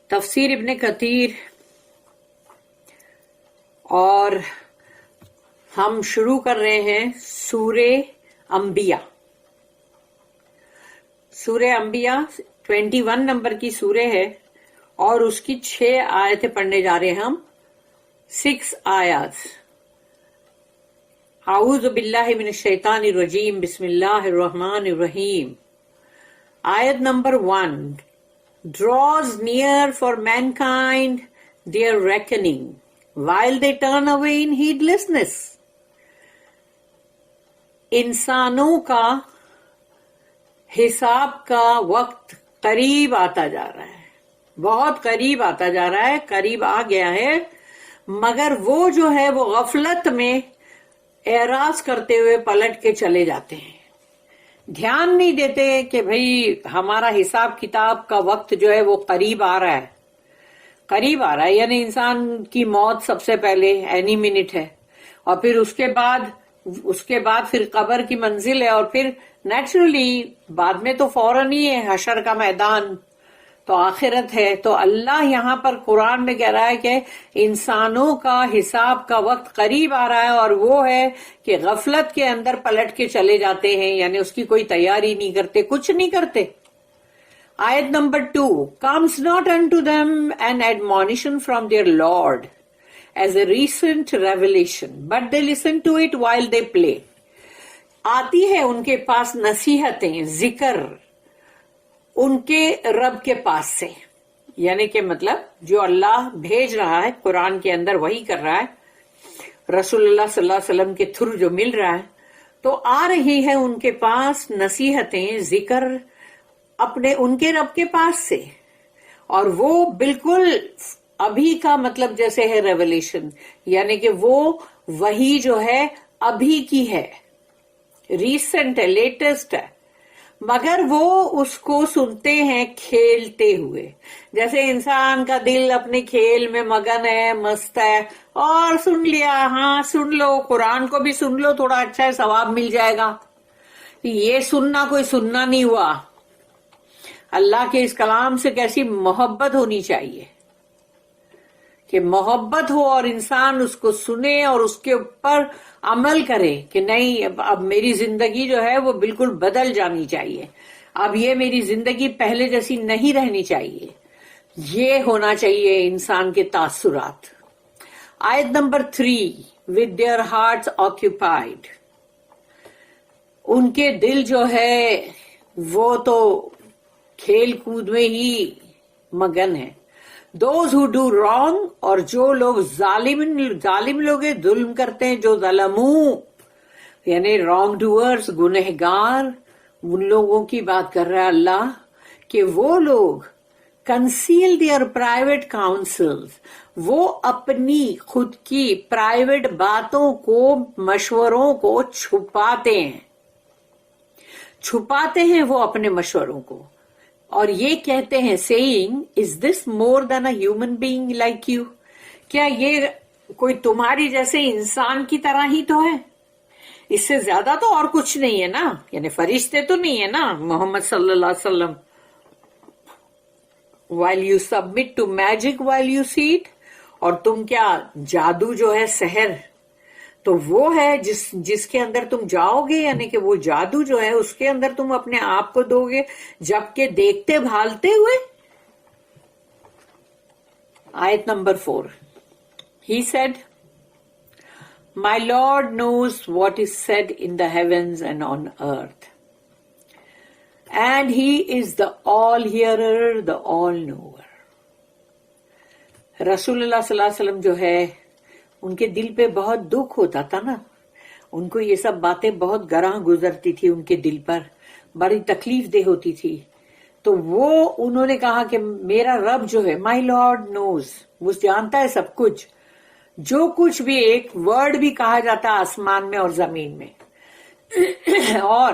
تفسیر ابن کثیر، اور ہم شروع کر رہے ہیں سورہ انبیاء. سورہ انبیاء 21 نمبر کی سورہ ہے اور اس کی 6 آیتیں پڑھنے جا رہے ہیں ہم. 6 آیات. اعوذ باللہ من الشیطان الرجیم، بسم اللہ الرحمن الرحیم. آیت number 1. Draws near for mankind their reckoning, while they turn away in heedlessness. انسانوں کا حساب کا وقت قریب آتا جا رہا ہے، بہت قریب آتا جا رہا ہے، قریب آ گیا ہے، مگر وہ جو ہے وہ غفلت میں اعراض کرتے ہوئے پلٹ کے چلے جاتے ہیں. دھیان نہیں دیتے کہ بھئی ہمارا حساب کتاب کا وقت جو ہے وہ قریب آ رہا ہے. قریب آ رہا ہے یعنی انسان کی موت سب سے پہلے اینی منٹ ہے، اور پھر اس کے بعد پھر قبر کی منزل ہے، اور پھر نیچرلی بعد میں تو فوراً ہی ہے حشر کا میدان، تو آخرت ہے. تو اللہ یہاں پر قرآن میں کہہ رہا ہے کہ انسانوں کا حساب کا وقت قریب آ رہا ہے، اور وہ ہے کہ غفلت کے اندر پلٹ کے چلے جاتے ہیں، یعنی اس کی کوئی تیاری نہیں کرتے، کچھ نہیں کرتے. آیت number 2. Comes not unto them an admonition from their Lord as a recent revelation, but they listen to it while they play. آتی ہے ان کے پاس نصیحتیں، ذکر ان کے رب کے پاس سے، یعنی کہ مطلب جو اللہ بھیج رہا ہے قرآن کے اندر وہی کر رہا ہے، رسول اللہ صلی اللہ علیہ وسلم کے تھرو جو مل رہا ہے، تو آ رہی ہے ان کے پاس نصیحتیں، ذکر اپنے ان کے رب کے پاس سے، اور وہ بالکل ابھی کا مطلب جیسے ہے ریولیشن، یعنی کہ وہ وہی جو ہے ابھی کی ہے، ریسنٹ ہے، لیٹسٹ ہے، مگر وہ اس کو سنتے ہیں کھیلتے ہوئے. جیسے انسان کا دل اپنے کھیل میں مگن ہے، مست ہے، اور سن لیا، ہاں سن لو، قرآن کو بھی سن لو، تھوڑا اچھا ہے، ثواب مل جائے گا. یہ سننا کوئی سننا نہیں ہوا. اللہ کے اس کلام سے کیسی محبت ہونی چاہیے کہ محبت ہو اور انسان اس کو سنے اور اس کے اوپر عمل کرے کہ نہیں، اب میری زندگی جو ہے وہ بالکل بدل جانی چاہیے، اب یہ میری زندگی پہلے جیسی نہیں رہنی چاہیے. یہ ہونا چاہیے انسان کے تاثرات. آیت number 3. With their hearts occupied. ان کے دل جو ہے وہ تو کھیل کود میں ہی مگن ہے. Those who do wrong، اور جو لوگ ظالم لوگ ظلم کرتے ہیں، جو ظلموں یعنی رانگ ڈوئرز، گنہگار، ان لوگوں کی بات کر رہا ہے اللہ کہ وہ لوگ conceal their private counsels، وہ اپنی خود کی پرائیویٹ باتوں کو، مشوروں کو چھپاتے ہیں وہ اپنے مشوروں کو، اور یہ کہتے ہیں saying is this more than a human being like you، کیا یہ کوئی تمہاری جیسے انسان کی طرح ہی تو ہے، اس سے زیادہ تو اور کچھ نہیں ہے نا، یعنی فرشتے تو نہیں ہے نا محمد صلی اللہ علیہ وسلم. while you submit to magic while you see it، اور تم کیا جادو جو ہے سحر، تو وہ ہے جس کے اندر تم جاؤ گے، یعنی کہ وہ جادو جو ہے اس کے اندر تم اپنے آپ کو دو گے جبکہ دیکھتے بھالتے ہوئے. آیت number 4. He said, My Lord knows what is said in the heavens and on earth, and He is the all-hearer, the all-knower. رسول اللہ صلی اللہ علیہ وسلم جو ہے ان کے دل پہ بہت دکھ ہوتا تھا نا، ان کو یہ سب باتیں بہت گراں گزرتی تھی، ان کے دل پر بڑی تکلیف دہ ہوتی تھی. تو وہ انہوں نے کہا کہ میرا رب جو ہے، مائی لارڈ نوز، وہ جانتا ہے سب کچھ، جو کچھ بھی ایک ورڈ بھی کہا جاتا ہے آسمان میں اور زمین میں، اور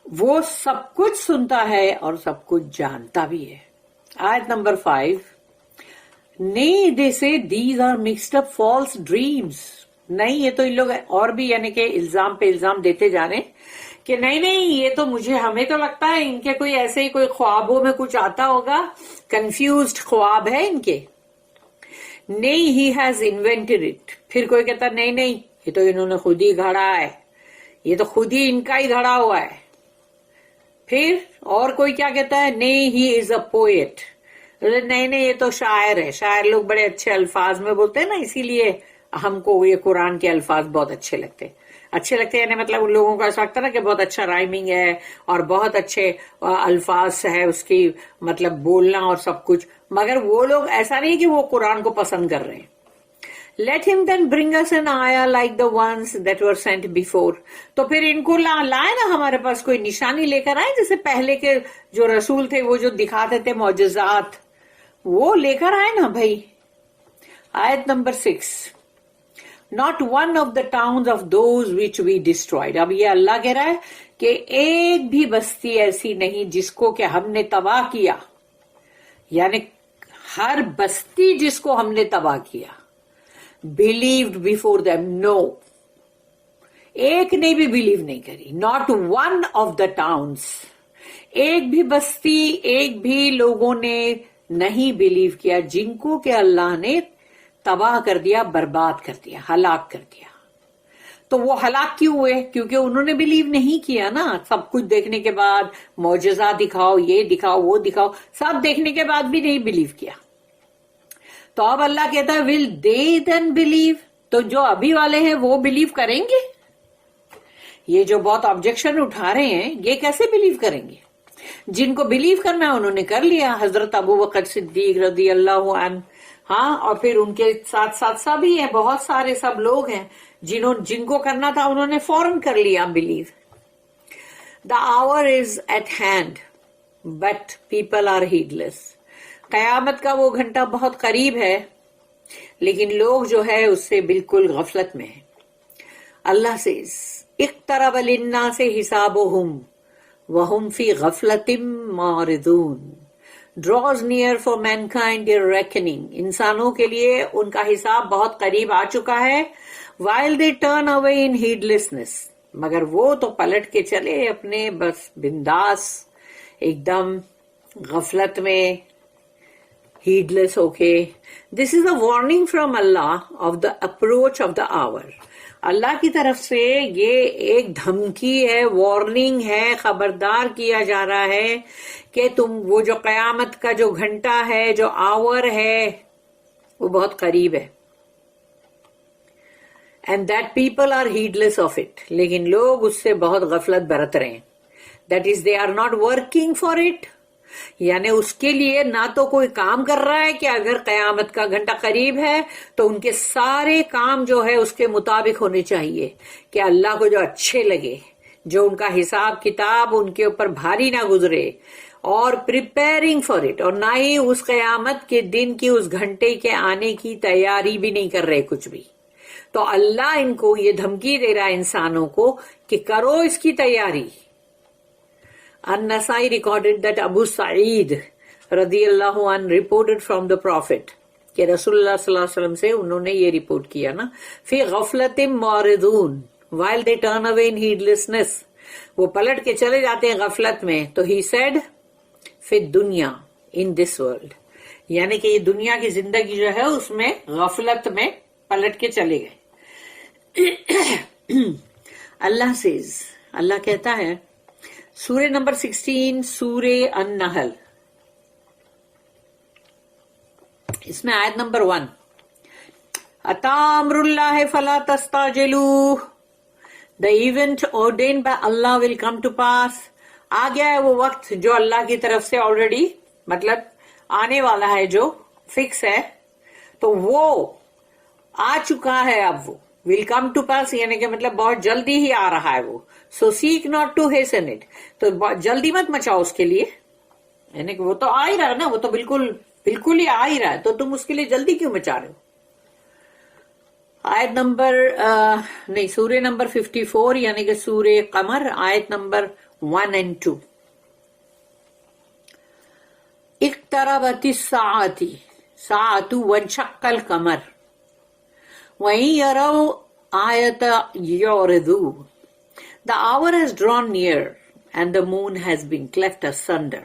وہ سب کچھ سنتا ہے اور سب کچھ جانتا بھی ہے. آیت number 5. Nay, they say these are mixed up false dreams. نہیں، یہ تو ان لوگ اور بھی یعنی کہ الزام پہ الزام دیتے جا رہے ہیں کہ نہیں یہ تو ہمیں تو لگتا ہے ان کے کوئی ایسے ہی کوئی خوابوں میں کچھ آتا ہوگا, کنفیوزڈ خواب ہے ان کے. نہیں, ہی ہیز انوینٹڈ اٹ. پھر کوئی کہتا نہیں یہ تو انہوں نے خود ہی گھڑا ہے, یہ تو خود ہی ان کا ہی گھڑا ہوا ہے. پھر اور کوئی کیا کہتا ہے, نہیں ہی از اے پوئٹ. نہیں یہ تو شاعر ہے. شاعر لوگ بڑے اچھے الفاظ میں بولتے ہیں نا, اسی لیے ہم کو یہ قرآن کے الفاظ بہت اچھے لگتے یعنی مطلب ان لوگوں کو ایسا لگتا نا کہ بہت اچھا رائمنگ ہے اور بہت اچھے الفاظ ہے اس کی مطلب بولنا اور سب کچھ. مگر وہ لوگ ایسا نہیں کہ وہ قرآن کو پسند کر رہے ہیں. Let him then bring us an ayah like the ones that were sent before. تو پھر ان کو لائے نا ہمارے پاس کوئی نشانی لے کر آئے, جیسے پہلے کے جو رسول تھے وہ جو دکھاتے تھے معجزات, وہ لے کر آئے نا بھائی. آیت number 6, Not one of the towns of those which we destroyed. اب یہ اللہ کہہ رہا ہے کہ ایک بھی بستی ایسی نہیں جس کو کہ ہم نے تباہ کیا, یعنی ہر بستی جس کو ہم نے تباہ کیا. Believed before them, no. ایک نے بھی بلیو نہیں کری. Not one of the towns. ایک بھی بستی, ایک بھی لوگوں نے نہیں بلیو کیا جن کو کہ اللہ نے تباہ کر دیا, برباد کر دیا, ہلاک کر دیا. تو وہ ہلاک کیوں ہوئے؟ کیونکہ انہوں نے بلیو نہیں کیا نا. سب کچھ دیکھنے کے بعد, معجزہ دکھاؤ, یہ دکھاؤ, وہ دکھاؤ, سب دیکھنے کے بعد بھی نہیں بلیو کیا. تو اب اللہ کہتا ہے ول دے دین بلیو. تو جو ابھی والے ہیں وہ بلیو کریں گے؟ یہ جو بہت آبجیکشن اٹھا رہے ہیں یہ کیسے بلیو کریں گے؟ جن کو بلیو کرنا ہے انہوں نے کر لیا. حضرت ابو بکر صدیق رضی اللہ عنہ, ہاں, اور پھر ان کے ساتھ ساتھ سبھی ہیں, بہت سارے سب لوگ ہیں جن کو کرنا تھا انہوں نے فوراً کر لیا believe. The hour is at hand but people are heedless. قیامت کا وہ گھنٹہ بہت قریب ہے لیکن لوگ جو ہے اس سے بالکل غفلت میں ہیں. اللہ سے اقترب للناس حسابهم وهم فی غفلت معرضون. draws near for mankind their reckoning. انسانوں کے لیے ان کا حساب بہت قریب آ چکا ہے. while they turn away in heedlessness. مگر وہ تو پلٹ کے چلے اپنے بس بنداس ایک دم غفلت میں, heedless ہو کے. This is a warning from Allah of the approach of the hour. اللہ کی طرف سے یہ ایک دھمکی ہے, وارننگ ہے, خبردار کیا جا رہا ہے کہ تم وہ جو قیامت کا جو گھنٹہ ہے, جو آور ہے, وہ بہت قریب ہے. And that people are heedless of it. لیکن لوگ اس سے بہت غفلت برت رہے ہیں. That is they are not working for it. یعنی اس کے لیے نہ تو کوئی کام کر رہا ہے کہ اگر قیامت کا گھنٹہ قریب ہے تو ان کے سارے کام جو ہے اس کے مطابق ہونے چاہیے کہ اللہ کو جو اچھے لگے, جو ان کا حساب کتاب ان کے اوپر بھاری نہ گزرے, اور پریپیرنگ فار اٹ. اور نہ ہی اس قیامت کے دن کی اس گھنٹے کے آنے کی تیاری بھی نہیں کر رہے کچھ بھی. تو اللہ ان کو یہ دھمکی دے رہا ہے انسانوں کو کہ کرو اس کی تیاری. An-Nasai recorded that Abu Sa'id radiyallahu anh reported from the Prophet کہ رسول اللہ صلی اللہ علیہ وسلم سے انہوں نے یہ رپورٹ کیا نا, فی غفلت معرضون while they turn away in heedlessness. وہ پلٹ کے چلے جاتے ہیں غفلت میں. تو he said فی دنیا in this world, یعنی کہ یہ دنیا کی زندگی جو ہے اس میں غفلت میں پلٹ کے چلے گئے. اللہ کہتا ہے سورہ نمبر 16 سورہ النحل, اس میں آیت نمبر 1, اتا امر اللہ فلا تستعجلوہ. The event ordained by Allah will come to pass. آ گیا ہے وہ وقت جو اللہ کی طرف سے آلریڈی مطلب آنے والا ہے, جو فکس ہے, تو وہ آ چکا ہے. اب وہ will come to pass یعنی کہ مطلب بہت جلدی ہی آ رہا ہے وہ. So seek not to hasten it. تو جلدی مت مچاؤ اس کے لیے, یعنی کہ وہ تو آ ہی رہا ہے نا, وہ تو بالکل ہی آ ہی رہا ہے, تو تم اس کے لیے جلدی کیوں مچا رہے ہو. آیت نمبر نہیں, سورہ نمبر 54 یعنی کہ سورہ قمر, آیت نمبر 1 and 2. اقتربت الساعۃ وانشق القمر وَإِن يَرَوْا آیَةً يُعْرِضُوا. The hour has drawn near and the moon has been cleft asunder.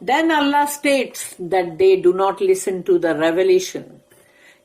Then Allah states that they do not listen to the revelation,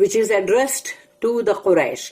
which is addressed to the Quraysh,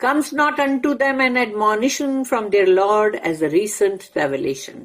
comes not unto them an admonition from their Lord as a recent revelation.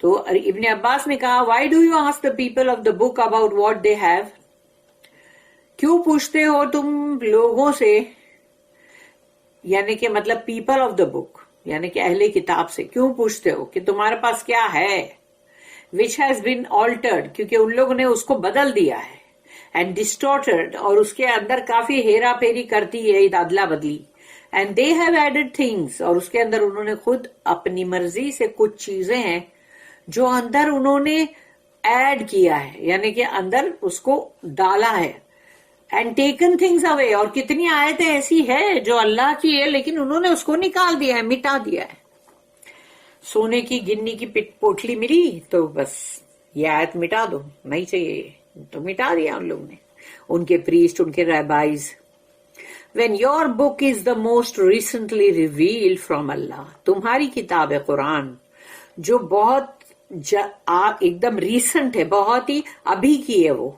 تو ابن عباس نے کہا why do you ask the people of the book about what they have, کیوں پوچھتے ہو تم لوگوں سے، یعنی کہ مطلب پیپل آف دا بک یعنی کہ اہل کتاب سے کیوں پوچھتے ہو کہ تمہارے پاس کیا ہے، which has been altered، کیونکہ ان لوگوں نے اس کو بدل دیا ہے، and distorted، اور اس کے اندر کافی ہیرا پھیری کرتی ہے، ادلا بدلی، and they have added things، اور اس کے اندر انہوں نے خود اپنی مرضی سے کچھ چیزیں ہیں جو اندر انہوں نے ایڈ کیا ہے، یعنی کہ اندر اس کو ڈالا ہے، اینڈ ٹیکن تھنگس اوے، اور کتنی آیتیں ایسی ہے جو اللہ کی ہے لیکن انہوں نے اس کو نکال دیا ہے، مٹا دیا ہے۔ سونے کی گنی کی پوٹلی ملی تو بس یہ آیت مٹا دو، نہیں چاہیے تو مٹا دیا ان لوگوں نے، ان کے پریسٹ، ان کے رہبائز۔ When your book is the most recently revealed from Allah، تمہاری کتاب ہے قرآن جو بہت ایک دم ریسنٹ ہے، بہت ہی ابھی کی ہے، وہ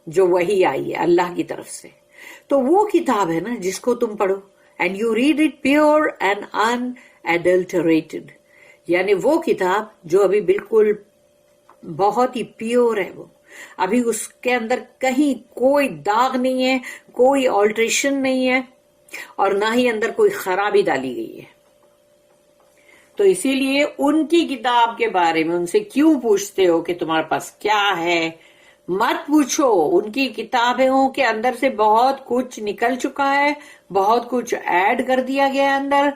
جو وحی آئی ہے اللہ کی طرف سے، تو وہ کتاب ہے نا جس کو تم پڑھو، and you read it pure and unadulterated، یعنی وہ کتاب جو ابھی بالکل بہت ہی پیور ہے، وہ ابھی اس کے اندر کہیں کوئی داغ نہیں ہے، کوئی آلٹریشن نہیں ہے، اور نہ ہی اندر کوئی خرابی ڈالی گئی ہے۔ تو اسی لیے ان کی کتاب کے بارے میں ان سے کیوں پوچھتے ہو کہ تمہارے پاس کیا ہے، مت پوچھو، ان کی کتابوں کے اندر سے بہت کچھ نکل چکا ہے، بہت کچھ ایڈ کر دیا گیا، اندر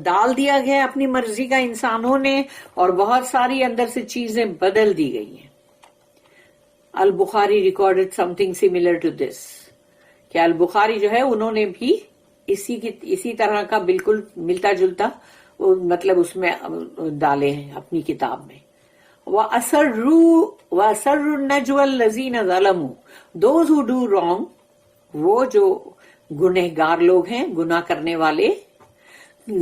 ڈال دیا گیا اپنی مرضی کا انسانوں نے، اور بہت ساری اندر سے چیزیں بدل دی گئی ہیں۔ Al-Bukhari recorded something similar to this, کہ البخاری جو ہے انہوں نے بھی اسی طرح کا بالکل ملتا جلتا مطلب اس میں ڈالے ہیں اپنی کتاب میں۔ وَأَسَرُّوا النَّجْوَى الَّذِينَ ظَلَمُوا، those who do wrong، وہ جو گنہگار لوگ ہیں، گناہ کرنے والے،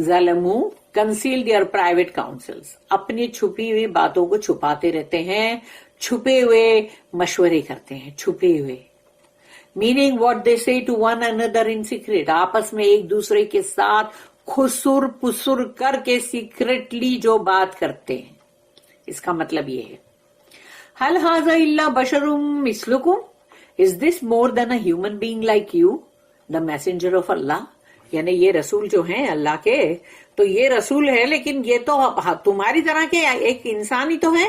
ظلموا conceal their private counsels، اپنی چھپی ہوئی باتوں کو چھپاتے رہتے ہیں، چھپے ہوئے مشورے کرتے ہیں، چھپے ہوئے، meaning what they say to one another in secret، آپس میں ایک دوسرے کے ساتھ خسر پسر کر کے سیکرٹلی جو بات کرتے ہیں، اس کا مطلب یہ ہے هل هذا الا بشر مثلكم، is this more than a human being like you، the messenger of Allah، یعنی یہ رسول جو ہیں اللہ کے، تو یہ رسول ہے لیکن یہ تو تمہاری طرح کے ایک انسان ہی تو ہے،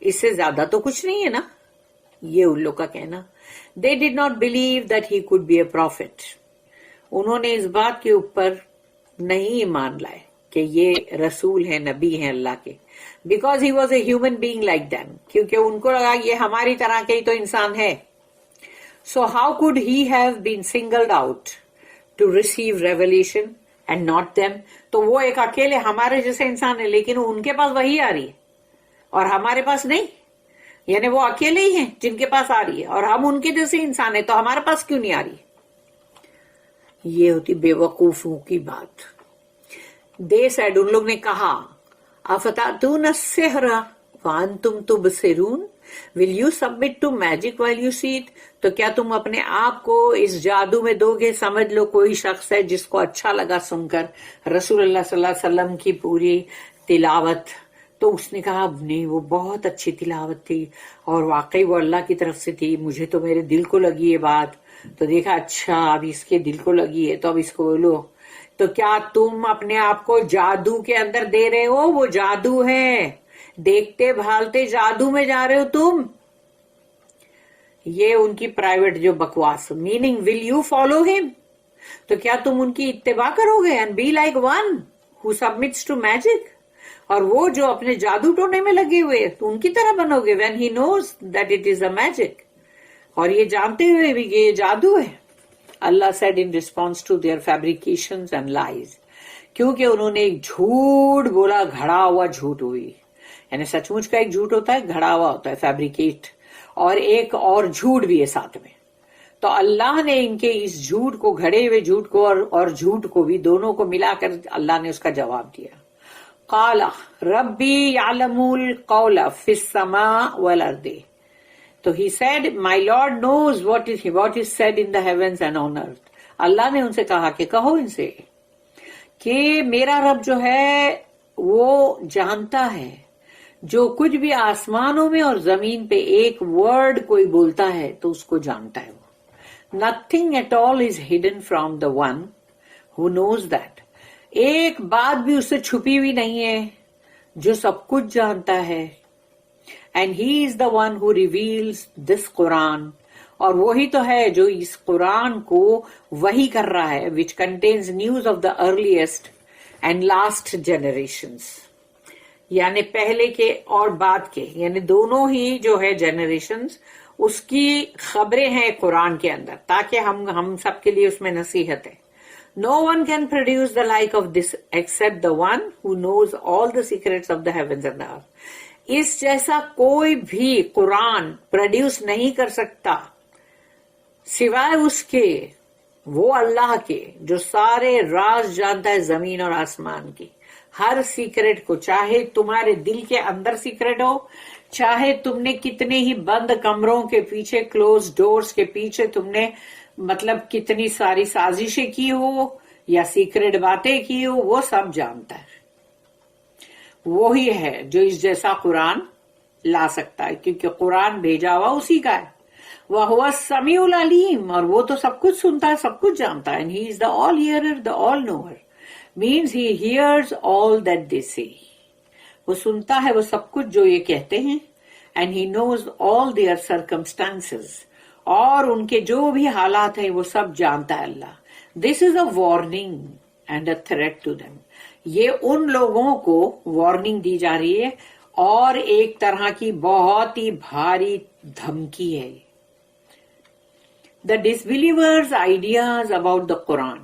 اس سے زیادہ تو کچھ نہیں ہے نا، یہ ان لوگ کا کہنا۔ they did not believe that he could be a prophet، انہوں نے اس بات کے اوپر نہیں ایمان لائے کہ یہ رسول ہیں، نبی ہیں اللہ کے، because he was a human being like them، کیونکہ ان کو لگا یہ ہماری طرح کے ہی تو انسان ہے۔ so how could he have been singled out to receive revelation and not them، تو وہ ایک اکیلے ہمارے جیسے انسان ہے لیکن ان کے پاس وہی آ رہی ہے اور ہمارے پاس نہیں، یعنی وہ اکیلے ہی ہیں جن کے پاس آ رہی ہے، اور ہم ان کے جیسے انسان ہیں تو ہمارے پاس کیوں نہیں آ رہی؟ یہ ہوتی بے وقوفوں کی بات۔ دے سیڈ، ان لوگ نے کہا، افتاتون السحر وانتم تبصرون، will you submit to magic while you see it, تو کیا تم اپنے آپ کو اس جادو میں دو گے؟ سمجھ لو کوئی شخص ہے جس کو اچھا لگا سن کر رسول اللہ صلی اللہ علیہ وسلم کی پوری تلاوت، تو اس نے کہا نہیں وہ بہت اچھی تلاوت تھی اور واقعی وہ اللہ کی طرف سے تھی، مجھے تو میرے دل کو لگی یہ بات، تو دیکھا اچھا اب اس کے دل کو لگی ہے تو اب اس کو بولو، تو کیا تم اپنے آپ کو جادو کے اندر دے رہے ہو؟ وہ جادو ہے، دیکھتے بھالتے جادو میں جا رہے ہو تم۔ یہ ان کی پرائیویٹ جو بکواس، میننگ ول یو فالو ہم، تو کیا تم ان کی اتباع کرو گے؟ And be like one who submits to magic, اور وہ جو اپنے جادو ٹونے میں لگے ہوئے تو ان کی طرح بنو گے، when he knows that it is a magic, اور یہ جانتے ہوئے بھی کہ یہ جادو ہے۔ اللہ said in response to their fabrications and lies، کیونکہ انہوں نے ایک جھوٹ بولا، گھڑا ہوا جھوٹ ہوئی، یعنی سچ مچ کا ایک جھوٹ ہوتا ہے، گھڑا ہوا ہوتا ہے فیبریکیٹ، اور ایک اور جھوٹ بھی ہے ساتھ میں، تو اللہ نے ان کے اس جھوٹ کو، گھڑے ہوئے جھوٹ کو اور جھوٹ کو بھی، دونوں کو ملا کر اللہ نے اس کا جواب دیا۔ قال ربی یعلم القول فی السماء والارض، تو he said my Lord knows what is said in the heavens and on earth، اللہ نے ان سے کہا کہ کہو ان سے کہ میرا رب جو ہے وہ جانتا ہے جو کچھ بھی آسمانوں میں اور زمین پہ ایک ورڈ کوئی بولتا ہے تو اس کو جانتا ہے وہ. Nothing at all is hidden from the one who knows that. ایک بات بھی اس سے چھپی ہوئی نہیں ہے جو سب کچھ جانتا ہے. And he is the one who reveals this Quran. اور وہی تو ہے جو اس قرآن کو وحی کر رہا ہے, which contains news of the earliest and last generations. یعنی پہلے کے اور بعد کے, یعنی دونوں ہی جو ہے جنریشنز, اس کی خبریں ہیں قرآن کے اندر, تاکہ ہم سب کے لیے اس میں نصیحت ہے. No one can produce the like of this except the one who knows all the secrets of the heavens and the earth. اس جیسا کوئی بھی قرآن پروڈیوس نہیں کر سکتا سوائے اس کے, وہ اللہ کے جو سارے راز جانتا ہے زمین اور آسمان کی, ہر سیکرٹ کو, چاہے تمہارے دل کے اندر سیکرٹ ہو, چاہے تم نے کتنے ہی بند کمروں کے پیچھے, کلوز ڈورز کے پیچھے تم نے مطلب کتنی ساری سازشیں کی ہو یا سیکرٹ باتیں کی ہو, وہ سب جانتا ہے. وہی ہے جو اس جیسا قرآن لا سکتا ہے, کیونکہ قرآن بھیجا ہوا اسی کا ہے. وَهُوَ السَّمِيعُ الْعَلِيمُ, اور وہ تو سب کچھ سنتا ہے, سب کچھ جانتا ہے. And he is the all hearer, the all knower. Means he hears all that they say. وہ سنتا ہے وہ سب کچھ جو یہ کہتے ہیں. And he knows all their circumstances. اور ان کے جو بھی حالات ہیں وہ سب جانتا ہے اللہ. This is a warning and a threat to them. یہ ان لوگوں کو وارننگ دی جا رہی ہے اور ایک طرح کی بہت ہی بھاری دھمکی ہے. The disbelievers' ideas about the Quran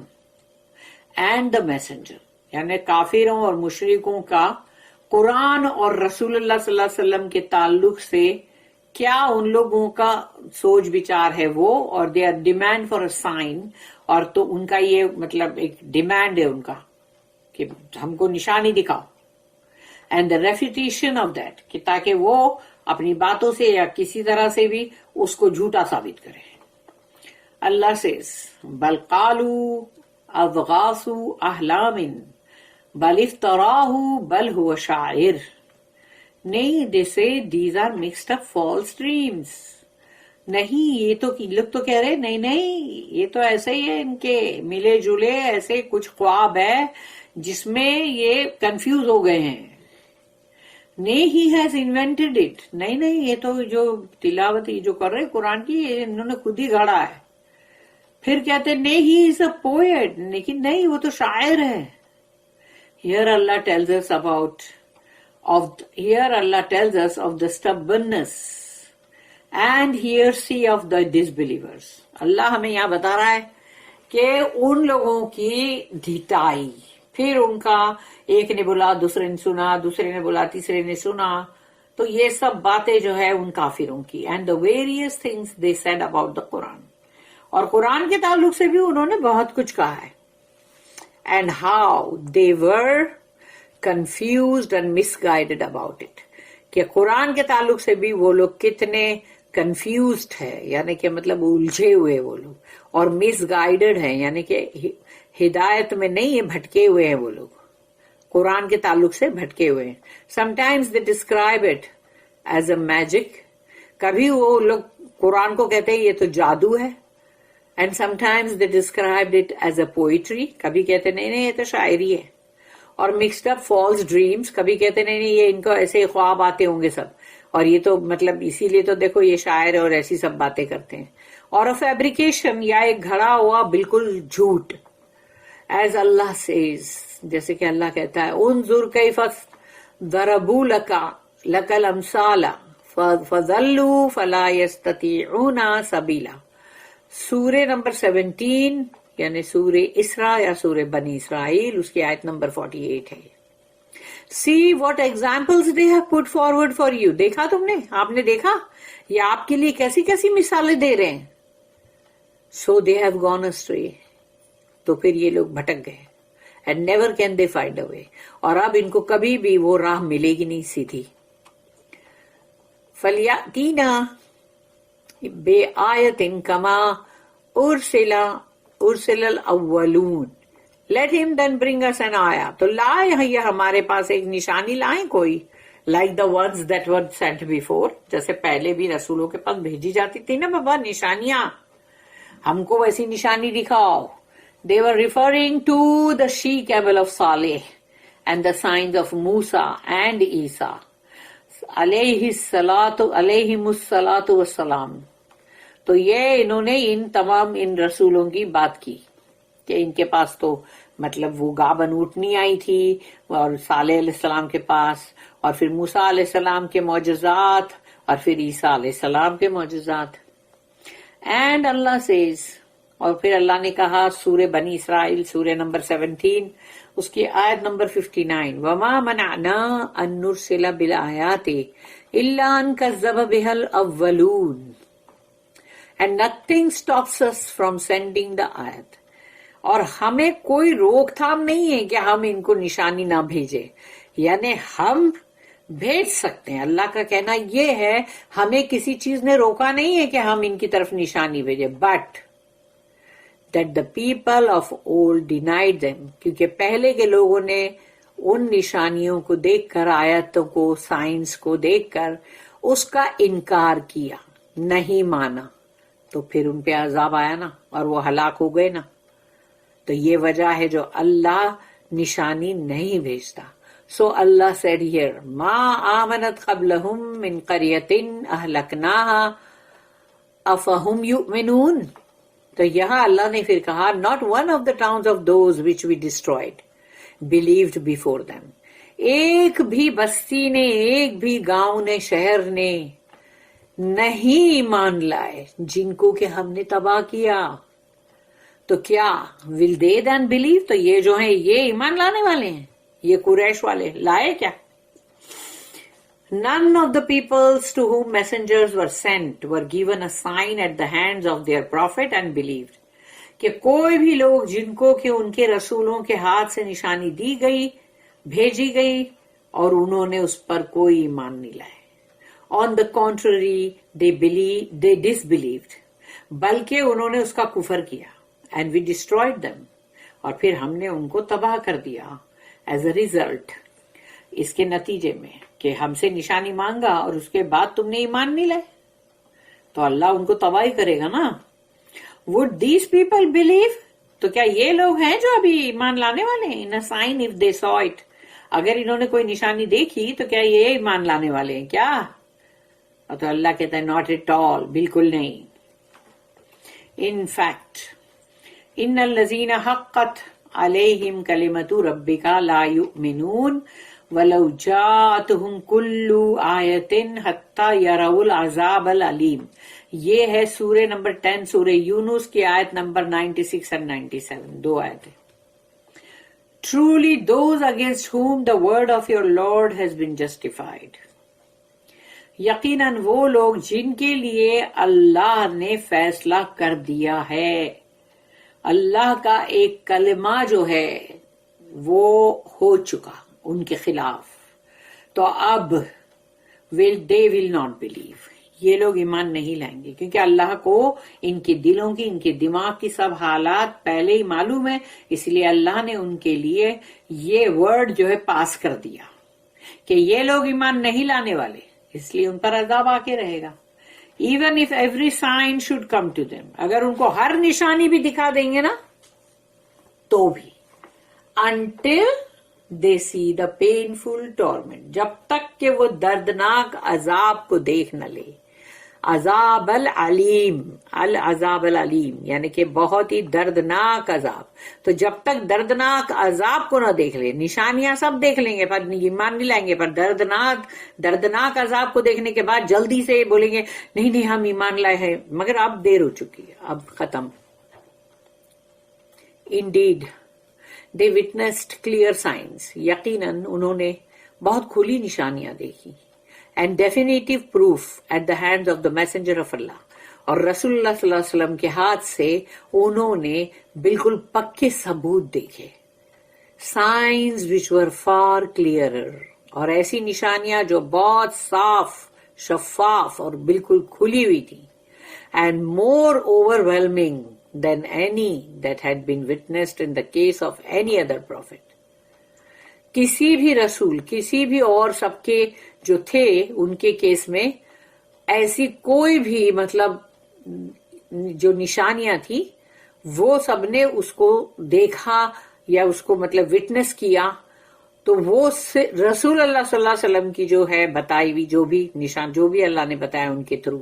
and the messenger, یعنی کافروں اور مشرکوں کا قرآن اور رسول اللہ صلی اللہ علیہ وسلم کے تعلق سے کیا ان لوگوں کا سوچ بچار ہے وہ, اور they are demand for a sign, اور تو ان کا یہ مطلب ایک ڈیمانڈ ہے ان کا کہ ہم کو نشانی دکھاؤ. اینڈ دا ریفیوٹیشن آف دیٹ, کہ تاکہ وہ اپنی باتوں سے یا کسی طرح سے بھی اس کو جھوٹا ثابت کرے. اللہ says بل قالوا اضغاث احلام بل افتراہ بل هو شاعر. نہیں, they say these are mixed up false dreams. نہیں, یہ تو لوگ تو کہہ رہے نہیں یہ تو ایسے ہی ہے, ان کے ملے جلے ایسے کچھ خواب ہے جس میں یہ کنفیوز ہو گئے ہیں. نہیں, he has invented it. نہیں, یہ تو جو تلاوت جو کر رہے قرآن کی, یہ انہوں نے خود ہی گھڑا ہے. پھر کہتے نہیں, he is a poet. لیکن نہیں, وہ تو شاعر ہے. Here Allah tells us of the stubbornness and heresy of the disbelievers. اللہ ہمیں یہاں بتا رہا ہے کہ ان لوگوں کی ڈھٹائی, پھر ان کا ایک نے بولا دوسرے نے سنا, دوسرے نے بولا تیسرے نے سنا, تو یہ سب باتیں جو ہے ان کافروں کی. And the various things they said about the Quran. اور قرآن کے تعلق سے بھی انہوں نے بہت کچھ کہا ہے. And how they were confused and misguided about it. کہ قرآن کے تعلق سے بھی وہ لوگ کتنے کنفیوزڈ ہے, یعنی کہ مطلب الجھے ہوئے وہ لوگ, اور مس گائیڈڈ ہیں, یعنی کہ ہدایت میں نہیں بھٹکے ہوئے ہیں وہ لوگ, قرآن کے تعلق سے بھٹکے ہوئے ہیں. Sometimes they describe it as a magic. کبھی وہ لوگ قرآن کو کہتے ہیں یہ تو جادو ہے. And sometimes they described it as a poetry. کبھی کہتے نہیں یہ تو شاعری ہے. اور mixed up false dreams. کبھی کہتے نہیں یہ ان کو ایسے خواب آتے ہوں گے سب, اور یہ تو مطلب اسی لیے تو دیکھو یہ شاعر ہے اور ایسی سب باتیں کرتے ہیں. اور فیبریکیشن, یا ایک گھڑا ہوا بالکل جھوٹ. As Allah says, جیسے کہ اللہ کہتا ہے انظر کیف ضربوا لک الامثال فضلوا فلا يستطيعون سبیلا. سورہ نمبر 17 یعنی سورہ اسراء یا سورہ بنی اسرائیل, اس کی آیت نمبر 48 ہے. See what examples they have put forward for you. دیکھا تم نے, آپ نے دیکھا یہ آپ کے لیے کیسی کیسی مثالیں دے رہے ہیں. So they have gone astray. تو پھر یہ لوگ بھٹک گئے. And never can they find a way. اور اب ان کو کبھی بھی وہ راہ ملے گی نہیں سیدھی. فَلْيَأْتِينَا بِآیَةٍ كَمَا أُرْسِلَ الْأَوَّلُونَ. Let him then bring us an ayah. تو لائے یہ ہمارے پاس ایک نشانی لائیں کوئی, like the ones that were sent before. جیسے پہلے بھی رسولوں کے پاس بھیجی جاتی تھی نا بابا نشانیاں, ہم کو ویسی نشانی دکھاؤ. They were referring to the she-camel of Saleh and the signs of Musa and Isa علیہم السلام. تو یہ انہوں نے ان تمام ان رسولوں کی بات کی کہ ان کے پاس تو مطلب وہ گابن اونٹنی آئی تھی اور صالح علیہ السلام کے پاس, اور پھر موسیٰ علیہ السلام کے معجزات, اور پھر عیسیٰ علیہ السلام کے معجزات. اینڈ اللہ سیز, اور پھر اللہ نے کہا سورہ بنی اسرائیل سورہ نمبر 17 اس کی آیت نمبر 59, وَمَا مَنَعْنَا أَن نُرْسِلَ بِالْآيَاتِ إِلَّا أَن كَذَّبَ بِهَا الْأَوَّلُونَ. And nothing stops us from sending the ayat. اور ہمیں کوئی روک تھام نہیں ہے کہ ہم ان کو نشانی نہ بھیجے, یعنی ہم بھیج سکتے ہیں. اللہ کا کہنا یہ ہے ہمیں کسی چیز نے روکا نہیں ہے کہ ہم ان کی طرف نشانی بھیجے. But that the people of old denied them, کیونکہ پہلے کے لوگوں نے ان نشانیوں کو دیکھ کر, آیتوں کو, سائنس کو دیکھ کر اس کا انکار کیا, نہیں مانا, تو پھر ان پہ عذاب آیا نا اور وہ ہلاک ہو گئے نا. تو یہ وجہ ہے جو اللہ نشانی نہیں بھیجتا. سو اللہ said here ما آمنت قبلہم من قریۃ اہلکناہا افہم یؤمنون. تو یہاں اللہ نے پھر کہا not one of the towns of those which we destroyed believed before them. ایک بھی بستی نے, ایک بھی گاؤں نے, شہر نے نہیں ایمان لائے جن کو کہ ہم نے تباہ کیا. تو کیا will they then believe؟ تو یہ جو ہیں یہ ایمان لانے والے ہیں, یہ قریش والے لائے کیا؟ None of the peoples to whom messengers were sent were given a sign at the hands of their prophet and believed. کہ کوئی بھی لوگ جن کو کہ ان کے رسولوں کے ہاتھ سے نشانی دی گئی, بھیجی گئی, اور انہوں نے اس پر کوئی ایمان نہیں لائے. On the contrary, they disbelieved. بلکہ انہوں نے اس کا کفر کیا. And we destroyed them. اور پھر ہم نے ان کو تباہ کر دیا. As a result, اس کے نتیجے میں کہ ہم سے نشانی مانگا اور اس کے بعد تم نے ایمان نہیں لائے, تو اللہ ان کو تباہی کرے گا نا. Would these people believe؟ تو کیا یہ لوگ ہیں جو ابھی ایمان لانے والے ہیں؟ In a sign if they saw it. اگر انہوں نے کوئی نشانی دیکھی تو کیا یہ ایمان لانے والے ہیں کیا؟ تو اللہ کہتا ہے not at all, بالکل نہیں. In fact, ان الذین حقت علیہم کلمۃ ربک لا یؤمنون ولو جاءتہم کل آیۃ حتی یروا العذاب العلیم. یہ ہے سورہ نمبر 10 سورہ یونس کی آیت نمبر 96 اور 97, 2 آیتیں. Truly those against whom the word of your Lord has been justified. یقیناً وہ لوگ جن کے لیے اللہ نے فیصلہ کر دیا ہے, اللہ کا ایک کلمہ جو ہے وہ ہو چکا ان کے خلاف, تو اب they will not believe. یہ لوگ ایمان نہیں لائیں گے کیونکہ اللہ کو ان کے دلوں کی, ان کے دماغ کی سب حالات پہلے ہی معلوم ہے. اس لیے اللہ نے ان کے لیے یہ ورڈ جو ہے پاس کر دیا کہ یہ لوگ ایمان نہیں لانے والے, اس لیے ان پر عذاب آ کے رہے گا. Even if every sign should come to them, اگر ان کو ہر نشانی بھی دکھا دیں گے نا تو بھی, until they see the painful torment, جب تک کہ وہ دردناک عذاب کو دیکھ نہ لے. عذاب العلیم, العذاب العلیم یعنی کہ بہت ہی دردناک عذاب. تو جب تک دردناک عذاب کو نہ دیکھ لے, نشانیاں سب دیکھ لیں گے پر ایمان نہیں لائیں گے, پر دردناک عذاب کو دیکھنے کے بعد جلدی سے بولیں گے نہیں نہیں ہم ایمان لائے ہیں, مگر اب دیر ہو چکی ہے, اب ختم. Indeed, they witnessed clear signs. یقیناً انہوں نے بہت کھلی نشانیاں دیکھی. And definitive proof at the hands of the messenger of Allah. اور رسول اللہ صلی اللہ علیہ وسلم کے ہاتھ سے انہوں نے بالکل پکے ثبوت دیکھے. Signs which were far clearer. اور ایسی نشانیاں جو بہت صاف, شفاف اور بالکل کھلی ہوئی تھی. And more overwhelming than any that had been witnessed in the case of any other prophet. کسی بھی رسول، کسی بھی اور سب کے جو تھے ان کے کیس میں ایسی کوئی بھی مطلب جو نشانیاں تھی وہ سب نے اس کو دیکھا یا اس کو مطلب وٹنس کیا، تو وہ رسول اللہ صلی اللہ علیہ وسلم کی جو ہے بتائی ہوئی جو بھی نشان، جو بھی اللہ نے بتایا ان کے تھرو،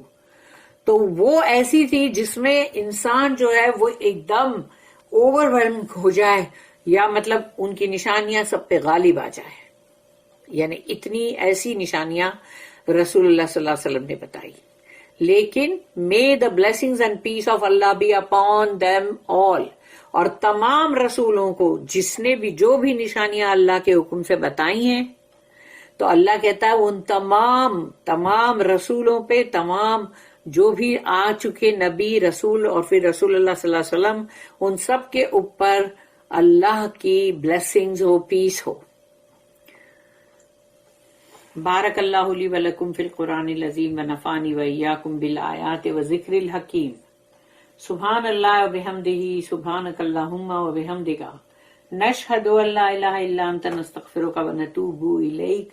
تو وہ ایسی تھی جس میں انسان جو ہے وہ ایک دم اوور ویلم ہو جائے، یا مطلب ان کی نشانیاں سب پہ غالب آ جائے. یعنی اتنی ایسی نشانیاں رسول اللہ صلی اللہ علیہ وسلم نے بتائی. لیکن may the blessings and peace of Allah be upon them all، اور تمام رسولوں کو جس نے بھی جو بھی نشانیاں اللہ کے حکم سے بتائی ہیں، تو اللہ کہتا ہے ان تمام رسولوں پہ، تمام جو بھی آ چکے نبی رسول اور پھر رسول اللہ صلی اللہ علیہ وسلم، ان سب کے اوپر اللہ کی بلیسنگز ہو، پیس ہو. بارک اللہ لی ولکم فی القرآن العظیم ونفعنی وإیاکم بالآیات وذکر الحکیم. سبحان اللہ وبحمدہ، سبحانک اللہم وبحمدک، نشہد ان لا الہ الا انت، نستغفرک ونتوب الیک.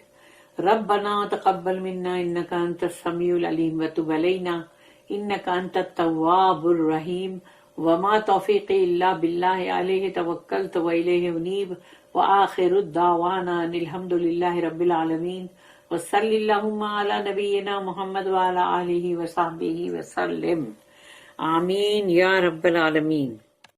ربنا تقبل منا انک انت السمیع العلیم وتب علینا انک انت التواب الرحیم. وما توفیقی الا باللہ علیہ توکلت والیہ انیب. وآخر الدعوانا ان الحمد للہ رب العالمین. وصلی اللہم علی نبینا محمد وعلی آلہ وصحبہ وسلم. آمین یا رب العالمین.